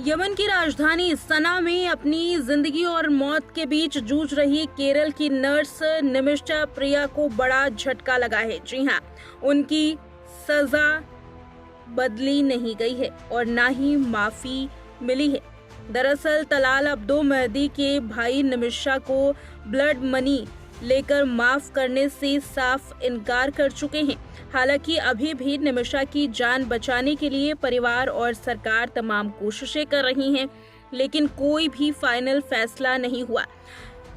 Yemen की राजधानी सना में अपनी जिंदगी और मौत के बीच जूझ रही केरल की नर्स निमिषा प्रिया को बड़ा झटका लगा है। जी हां, उनकी सजा बदली नहीं गई है और ना ही माफी मिली है। दरअसल तलाल अब्दो मेहदी के भाई निमिषा को ब्लड मनी लेकर माफ करने से साफ इनकार कर चुके हैं। हालांकि अभी भी निमिषा की जान बचाने के लिए परिवार और सरकार तमाम कोशिशें कर रही हैं, लेकिन कोई भी फाइनल फैसला नहीं हुआ।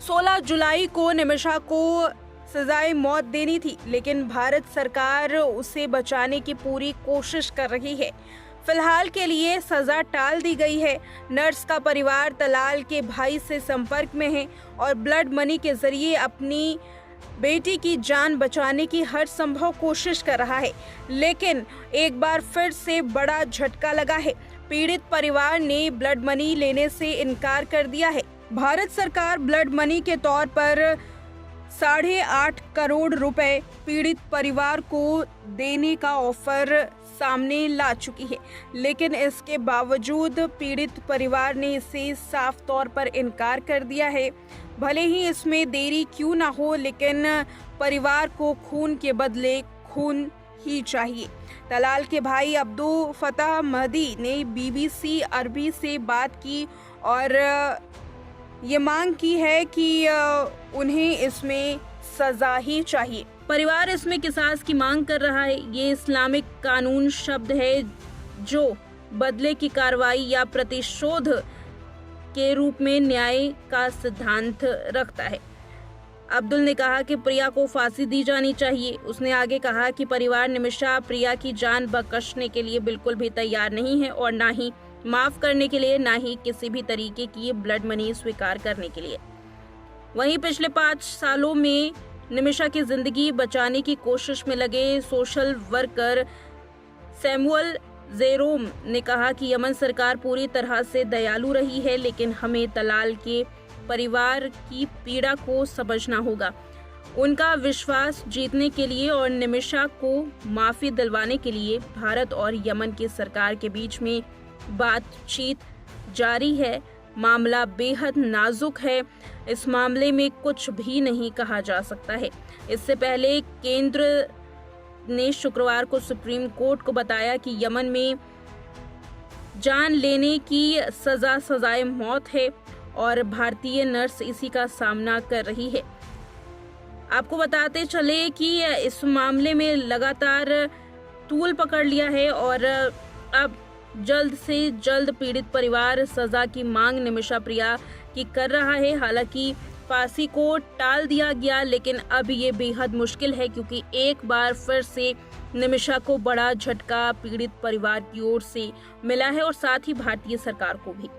16 जुलाई को निमिषा को सजाए मौत देनी थी, लेकिन भारत सरकार उसे बचाने की पूरी कोशिश कर रही है। फिलहाल के लिए सजा टाल दी गई है। नर्स का परिवार तलाल के भाई से संपर्क में है और ब्लड मनी के जरिए अपनी बेटी की जान बचाने की हर संभव कोशिश कर रहा है, लेकिन एक बार फिर से बड़ा झटका लगा है। पीड़ित परिवार ने ब्लड मनी लेने से इनकार कर दिया है। भारत सरकार ब्लड मनी के तौर पर 8.5 करोड़ रुपए पीड़ित परिवार को देने का ऑफर सामने ला चुकी है, लेकिन इसके बावजूद पीड़ित परिवार ने इसे साफ तौर पर इनकार कर दिया है। भले ही इसमें देरी क्यों ना हो, लेकिन परिवार को खून के बदले खून ही चाहिए। तलाल के भाई अब्दो फतह मेहदी ने BBC अरबी से बात की और ये मांग की है कि उन्हें इसमें सजा ही चाहिए। परिवार इसमें किसास की मांग कर रहा है। ये इस्लामिक कानून शब्द है जो बदले की कार्रवाई या प्रतिशोध के रूप में न्याय का सिद्धांत रखता है। अब्दुल ने कहा कि प्रिया को फांसी दी जानी चाहिए। उसने आगे कहा कि परिवार निमिषा प्रिया की जान बख्शने के लिए बिल्कुल भी तैयार नहीं है और ना ही माफ करने के लिए, ना ही किसी भी तरीके की ब्लड मनी स्वीकार करने के लिए। वहीं पिछले 5 सालों में निमिषा की जिंदगी बचाने की कोशिश में लगे सोशल वर्कर सैमुअल जेरोम ने कहा कि यमन सरकार पूरी तरह से दयालु रही है, लेकिन हमें तलाल के परिवार की पीड़ा को समझना होगा। उनका विश्वास जीतने के लिए और निमिषा को माफी दिलवाने के लिए भारत और यमन की सरकार के बीच में बातचीत जारी है। मामला बेहद नाजुक है। इस मामले में कुछ भी नहीं कहा जा सकता है। इससे पहले केंद्र ने शुक्रवार को सुप्रीम कोर्ट को बताया कि यमन में जान लेने की सजा सजाए मौत है और भारतीय नर्स इसी का सामना कर रही है। आपको बताते चले कि इस मामले में लगातार तूल पकड़ लिया है और अब जल्द से जल्द पीड़ित परिवार सजा की मांग निमिषा प्रिया की कर रहा है। हालांकि फांसी को टाल दिया गया, लेकिन अब ये बेहद मुश्किल है क्योंकि एक बार फिर से निमिषा को बड़ा झटका पीड़ित परिवार की ओर से मिला है और साथ ही भारतीय सरकार को भी।